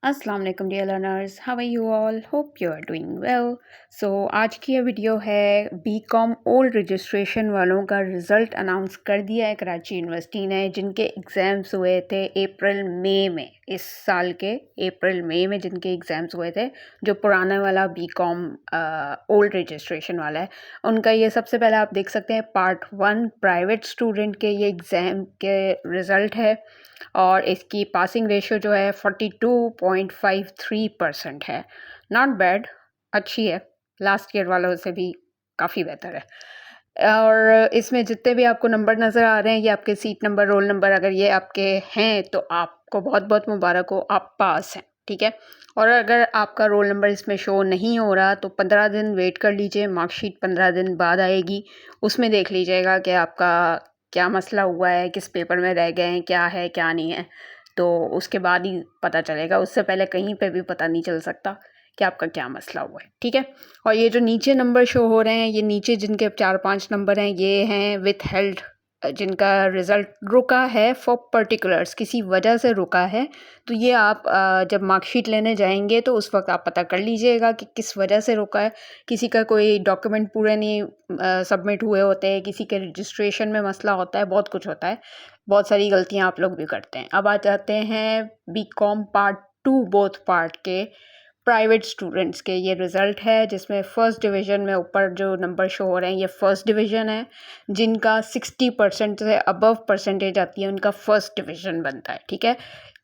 अस्सलाम वालेकुम dear learners, how are you all? Hope you are doing well. So आज की ये वीडियो है बीकॉम ओल्ड रजिस्ट्रेशन वालों का रिज़ल्ट अनाउंस कर दिया है कराची यूनिवर्सिटी ने, जिनके एग्ज़ाम्स हुए थे अप्रैल मई में। इस साल के अप्रैल मई में जिनके एग्ज़ाम्स हुए थे, जो पुराना वाला बीकॉम ओल्ड रजिस्ट्रेशन वाला है, उनका ये सबसे पहले आप देख सकते हैं पार्ट 1 प्राइवेट स्टूडेंट के ये एग्ज़ाम के रिज़ल्ट है और इसकी पासिंग रेशियो जो है 42.53% है। नॉट बैड, अच्छी है, लास्ट ईयर वालों से भी काफ़ी बेहतर है। और इसमें जितने भी आपको नंबर नज़र आ रहे हैं, ये आपके सीट नंबर, रोल नंबर अगर ये आपके हैं तो आपको बहुत बहुत मुबारक हो, आप पास हैं, ठीक है। और अगर आपका रोल नंबर इसमें शो नहीं हो रहा तो 15 दिन वेट कर लीजिए, मार्कशीट 15 दिन बाद आएगी, उसमें देख लीजिएगा कि आपका क्या मसला हुआ है, किस पेपर में रह गए हैं, क्या है क्या नहीं है, तो उसके बाद ही पता चलेगा। उससे पहले कहीं पे भी पता नहीं चल सकता कि आपका क्या मसला हुआ है, ठीक है। और ये जो नीचे नंबर शो हो रहे हैं, ये नीचे जिनके 4-5 नंबर हैं, ये हैं विथ हेल्ड, जिनका रिज़ल्ट रुका है फॉर पर्टिकुलर्स, किसी वजह से रुका है। तो ये आप जब मार्कशीट लेने जाएंगे तो उस वक्त आप पता कर लीजिएगा कि किस वजह से रुका है। किसी का कोई डॉक्यूमेंट पूरे नहीं सबमिट हुए होते हैं, किसी के रजिस्ट्रेशन में मसला होता है, बहुत कुछ होता है, बहुत सारी गलतियां आप लोग भी करते हैं। अब आ जाते हैं बीकॉम पार्ट 2 बोथ पार्ट के प्राइवेट स्टूडेंट्स के ये रिज़ल्ट है, जिसमें फ़र्स्ट डिवीज़न में ऊपर जो नंबर शो हो रहे हैं, ये फ़र्स्ट डिवीज़न है। जिनका 60% से अबव परसेंटेज आती है उनका फ़र्स्ट डिवीज़न बनता है, ठीक है।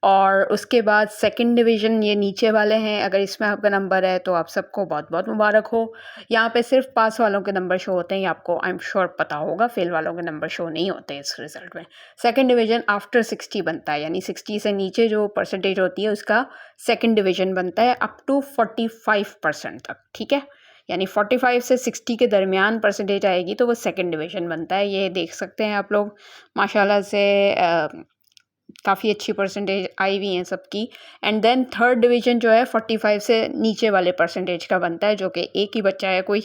और उसके बाद सेकंड डिवीज़न ये नीचे वाले हैं, अगर इसमें आपका नंबर है तो आप सबको बहुत बहुत मुबारक हो। यहाँ पे सिर्फ पास वालों के नंबर शो होते हैं, ये आपको आई एम श्योर पता होगा, फेल वालों के नंबर शो नहीं होते इस रिज़ल्ट में। सेकंड डिवीज़न आफ्टर 60 बनता है, यानी 60 से नीचे जो परसेंटेज होती है उसका सेकंड डिवीज़न बनता है अप टू 45% तक, ठीक है। यानी 45 से 60 के दरमियान परसेंटेज आएगी तो वो सेकंड डिवीज़न बनता है। ये देख सकते हैं आप लोग, माशाल्लाह से काफ़ी अच्छी परसेंटेज आई हुई हैं सबकी। एंड देन थर्ड डिवीज़न जो है 45 से नीचे वाले परसेंटेज का बनता है, जो कि एक ही बच्चा है कोई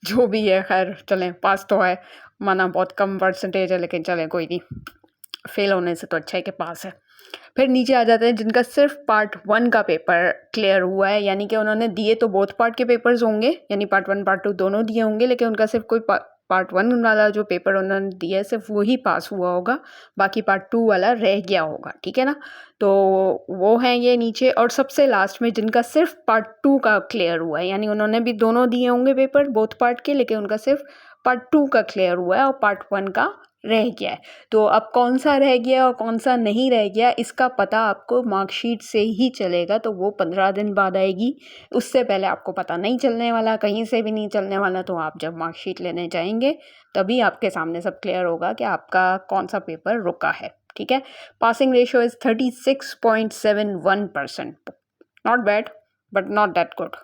जो भी है, खैर चलें, पास तो है, माना बहुत कम परसेंटेज है लेकिन चलें कोई नहीं, फेल होने से तो अच्छा है कि पास है। फिर नीचे आ जाते हैं जिनका सिर्फ पार्ट 1 का पेपर क्लियर हुआ है, यानी कि उन्होंने दिए तो बोथ पार्ट के पेपर्स होंगे, यानी पार्ट 1 पार्ट 2 दोनों दिए होंगे, लेकिन उनका सिर्फ कोई पार्ट 1 वाला जो पेपर उन्होंने दिया है सिर्फ वही पास हुआ होगा, बाकी पार्ट 2 वाला रह गया होगा, ठीक है ना। तो वो हैं ये नीचे। और सबसे लास्ट में जिनका सिर्फ पार्ट 2 का क्लियर हुआ है, यानी उन्होंने भी दोनों दिए होंगे पेपर बोथ पार्ट के, लेकिन उनका सिर्फ पार्ट 2 का क्लियर हुआ है और पार्ट 1 का रह गया है। तो अब कौन सा रह गया और कौन सा नहीं रह गया, इसका पता आपको मार्कशीट से ही चलेगा, तो वो 15 दिन बाद आएगी, उससे पहले आपको पता नहीं चलने वाला, कहीं से भी नहीं चलने वाला। तो आप जब मार्कशीट लेने जाएंगे तभी आपके सामने सब क्लियर होगा कि आपका कौन सा पेपर रुका है, ठीक है। Passing ratio is 36.71%, not bad but not that good.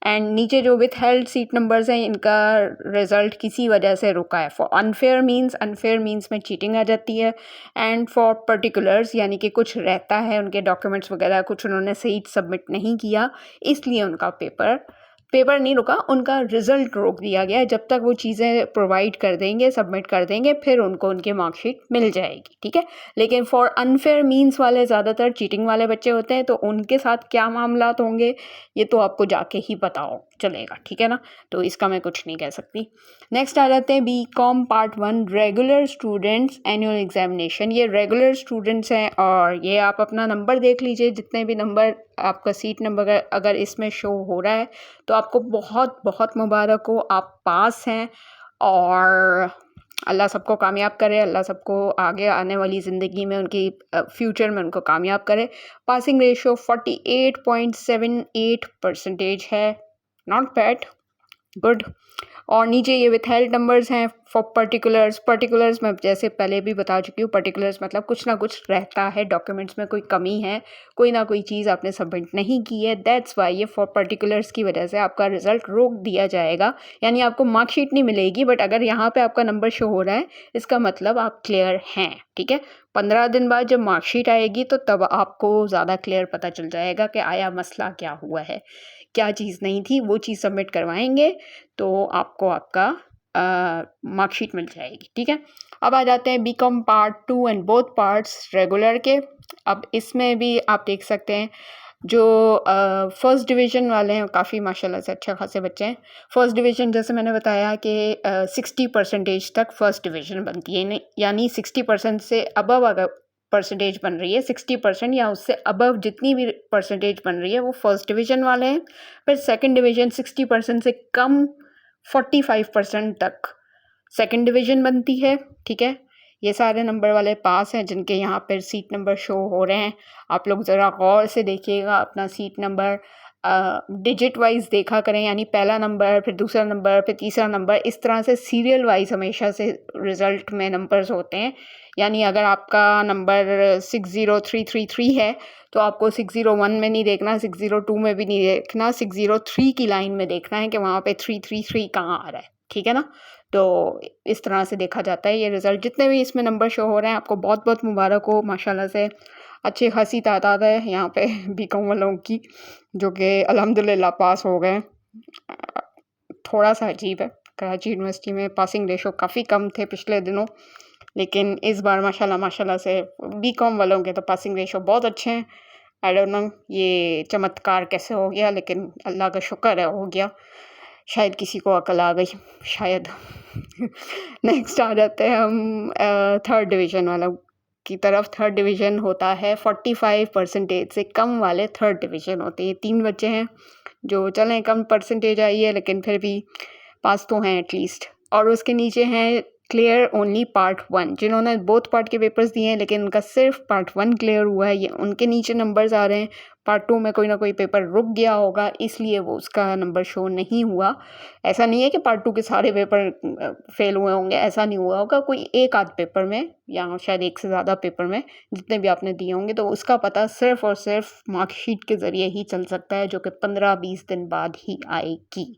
And नीचे जो विथ हेल्ड सीट नंबर्स हैं, इनका रिजल्ट किसी वजह से रुका है। फॉर अनफेयर मीन्स में चीटिंग आ जाती है, एंड फॉर पर्टिकुलर्स यानी कि कुछ रहता है, उनके डॉक्यूमेंट्स वगैरह कुछ उन्होंने सही सबमिट नहीं किया, इसलिए उनका पेपर नहीं रुका, उनका रिजल्ट रोक दिया गया। जब तक वो चीज़ें प्रोवाइड कर देंगे, सबमिट कर देंगे, फिर उनको उनकी मार्कशीट मिल जाएगी, ठीक है। लेकिन फॉर अनफेयर मीन्स वाले ज़्यादातर चीटिंग वाले बच्चे होते हैं, तो उनके साथ क्या मामलात होंगे ये तो आपको जाके ही पता हो चलेगा, ठीक है ना। तो इसका मैं कुछ नहीं कह सकती। नेक्स्ट आ जाते हैं BCom part 1 regular students annual examination. ये रेगुलर स्टूडेंट्स हैं और ये आप अपना नंबर देख लीजिए, जितने भी नंबर आपका सीट नंबर अगर इसमें शो हो रहा है तो आपको बहुत बहुत मुबारक हो, आप पास हैं। और अल्लाह सबको कामयाब करे, अल्लाह सबको आगे आने वाली ज़िंदगी में उनकी फ्यूचर में उनको कामयाब करे। पासिंग रेशियो 48.78% है, नॉट बैड, गुड। और नीचे ये विथ हेल्ड नंबर्स हैं फॉर पर्टिकुलर्स मैं जैसे पहले भी बता चुकी हूँ, पर्टिकुलर्स मतलब कुछ ना कुछ रहता है, डॉक्यूमेंट्स में कोई कमी है, कोई ना कोई चीज़ आपने सबमिट नहीं की है, दैट्स वाई ये फॉर पर्टिकुलर्स की वजह से आपका रिजल्ट रोक दिया जाएगा, यानी आपको मार्कशीट नहीं मिलेगी। बट अगर यहाँ पे आपका नंबर शो हो रहा है, इसका मतलब आप क्लियर हैं, ठीक है। 15 दिन बाद जब मार्कशीट आएगी तो तब आपको ज़्यादा क्लियर पता चल जाएगा कि आया मसला क्या हुआ है, क्या चीज़ नहीं थी, वो चीज़ सबमिट करवाएंगे तो आपको आपका मार्कशीट मिल जाएगी, ठीक है। अब आ जाते हैं BCom part 2 and both parts regular के। अब इसमें भी आप देख सकते हैं जो फर्स्ट डिवीज़न वाले हैं काफ़ी माशाल्लाह से अच्छे खासे बच्चे हैं। फर्स्ट डिवीज़न जैसे मैंने बताया कि 60% तक फर्स्ट डिवीज़न बनती है, यानी 60% से अबव अगर परसेंटेज बन रही है, 60% या उससे अबव जितनी भी परसेंटेज बन रही है वो फर्स्ट डिवीज़न वाले हैं। फिर सेकंड डिवीज़न 60% से कम 45% तक सेकंड डिवीज़न बनती है, ठीक है? ये सारे नंबर वाले पास हैं जिनके यहाँ पर सीट नंबर शो हो रहे हैं। आप लोग ज़रा गौर से देखिएगा अपना सीट नंबर, डिजिट वाइज़ देखा करें, यानी पहला नंबर, फिर दूसरा नंबर, फिर तीसरा नंबर, इस तरह से सीरियल वाइज़ हमेशा से रिज़ल्ट में नंबर्स होते हैं। यानी अगर आपका नंबर 60333 है, तो आपको 601 में नहीं देखना, 602 में भी नहीं देखना, 603 की लाइन में देखना है कि वहाँ पे 333 कहाँ आ रहा है, ठीक है ना? तो इस तरह से देखा जाता है ये रिज़ल्ट। जितने भी इसमें नंबर शो हो रहे हैं आपको बहुत-बहुत मुबारक हो, माशाल्लाह से अच्छी खासी तादाद है यहाँ पे बीकॉम वालों की, जो कि अल्हम्दुलिल्लाह पास हो गए। थोड़ा-सा अजीब है, कराची यूनिवर्सिटी में पासिंग रेशो काफ़ी कम थे पिछले दिनों, लेकिन इस बार माशाल्लाह से बीकॉम वालों के तो पासिंग रेशो बहुत अच्छे हैं। आई डोंट नो ये चमत्कार कैसे हो गया, लेकिन अल्लाह का शुक्र है हो गया। शायद किसी को अकल आ गई, शायद। नेक्स्ट आ जाते हैं हम थर्ड डिवीज़न वालों की तरफ। थर्ड डिवीज़न होता है 45% से कम वाले थर्ड डिवीज़न होते हैं। 3 बच्चे हैं जो चलें कम परसेंटेज आई है लेकिन फिर भी पास तो हैं एटलीस्ट। और उसके नीचे हैं क्लियर ओनली पार्ट 1, जिन्होंने बोथ पार्ट के पेपर्स दिए हैं लेकिन उनका सिर्फ पार्ट 1 क्लियर हुआ है, ये उनके नीचे नंबर्स आ रहे हैं। पार्ट 2 में कोई ना कोई पेपर रुक गया होगा, इसलिए वो उसका नंबर शो नहीं हुआ। ऐसा नहीं है कि पार्ट 2 के सारे पेपर फेल हुए होंगे, ऐसा नहीं हुआ होगा। कोई एक आध पेपर में या शायद एक से ज़्यादा पेपर में जितने भी आपने दिए होंगे, तो उसका पता सिर्फ और सिर्फ मार्कशीट के ज़रिए ही चल सकता है, जो कि 15-20 दिन बाद ही आएगी,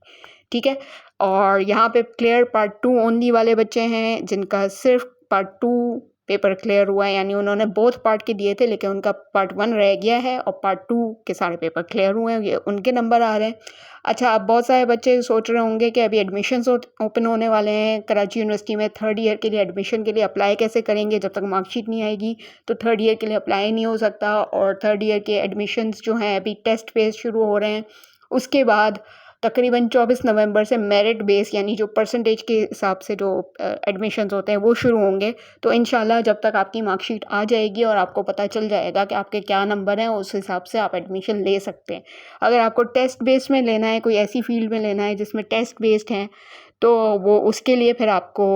ठीक है? और यहाँ पे क्लियर पार्ट 2 ओनली वाले बच्चे हैं जिनका सिर्फ पार्ट 2 पेपर क्लियर हुआ है, यानी उन्होंने बोथ पार्ट के दिए थे लेकिन उनका पार्ट 1 रह गया है और पार्ट 2 के सारे पेपर क्लियर हुए हैं, ये उनके नंबर आ रहे हैं। अच्छा, अब बहुत सारे बच्चे सोच रहे होंगे कि अभी एडमिशन्स ओपन होने वाले हैं कराची यूनिवर्सिटी में, थर्ड ईयर के लिए एडमिशन के लिए अप्लाई कैसे करेंगे? जब तक मार्कशीट नहीं आएगी तो थर्ड ईयर के लिए अप्लाई नहीं हो सकता। और थर्ड ईयर के एडमिशन्स जो हैं अभी टेस्ट बेस शुरू हो रहे हैं, उसके बाद तकरीबन 24 नवंबर से मेरिट बेस यानी जो परसेंटेज के हिसाब से जो एडमिशन्स होते हैं वो शुरू होंगे। तो इंशाल्लाह जब तक आपकी मार्कशीट आ जाएगी और आपको पता चल जाएगा कि आपके क्या नंबर हैं, उस हिसाब से आप एडमिशन ले सकते हैं। अगर आपको टेस्ट बेस में लेना है, कोई ऐसी फील्ड में लेना है जिसमें टेस्ट बेस्ड हैं, तो वो उसके लिए फिर आपको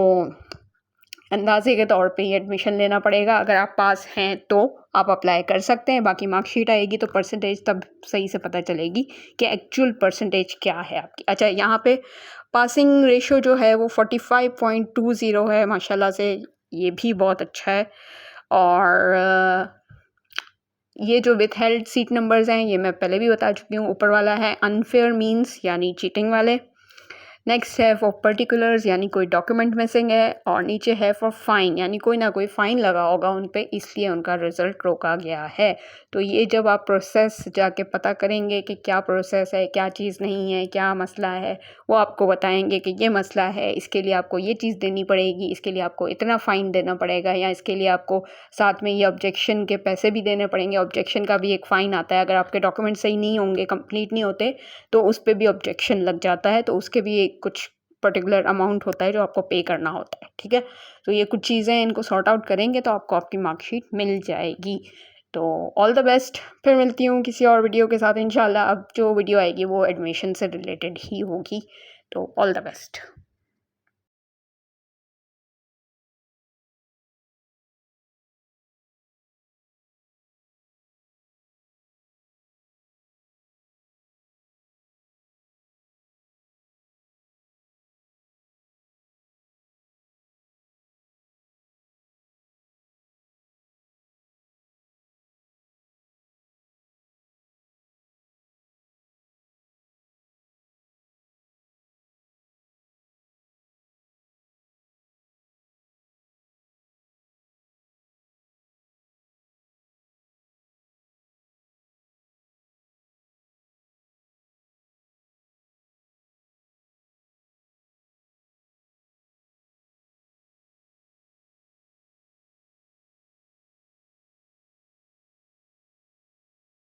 अंदाजे के तौर पे ही एडमिशन लेना पड़ेगा। अगर आप पास हैं तो आप अप्लाई कर सकते हैं, बाकी मार्कशीट आएगी तो परसेंटेज तब सही से पता चलेगी कि एक्चुअल परसेंटेज क्या है आपकी। अच्छा, यहाँ पे पासिंग रेशो जो है वो 45.20 है, माशाल्लाह से ये भी बहुत अच्छा है। और ये जो विथहेल्ड सीट नंबर्स हैं ये मैं पहले भी बता चुकी हूँ। ऊपर वाला है अनफेयर मीन्स यानी चीटिंग वाले, नेक्स्ट है फॉर पर्टिकुलर्स यानी कोई डॉक्यूमेंट मिसिंग है, और नीचे है फॉर फाइन यानी कोई ना कोई फ़ाइन लगा होगा उन पे, इसलिए उनका रिज़ल्ट रोका गया है। तो ये जब आप प्रोसेस जाके पता करेंगे कि क्या प्रोसेस है, क्या चीज़ नहीं है, क्या मसला है, वो आपको बताएंगे कि ये मसला है, इसके लिए आपको ये चीज़ देनी पड़ेगी, इसके लिए आपको इतना फ़ाइन देना पड़ेगा, या इसके लिए आपको साथ में ये ऑब्जेक्शन के पैसे भी देने पड़ेंगे। ऑब्जेक्शन का भी एक फ़ाइन आता है, अगर आपके डॉक्यूमेंट सही नहीं होंगे, कंप्लीट नहीं होते, तो उस पर भी ऑब्जेक्शन लग जाता है, तो उसके भी एक कुछ पर्टिकुलर अमाउंट होता है जो आपको पे करना होता है, ठीक है? तो ये कुछ चीज़ें इनको सॉर्ट आउट करेंगे तो आपको आपकी मार्कशीट मिल जाएगी। तो ऑल द बेस्ट, फिर मिलती हूँ किसी और वीडियो के साथ इंशाल्लाह। अब जो वीडियो आएगी वो एडमिशन से रिलेटेड ही होगी। तो ऑल द बेस्ट।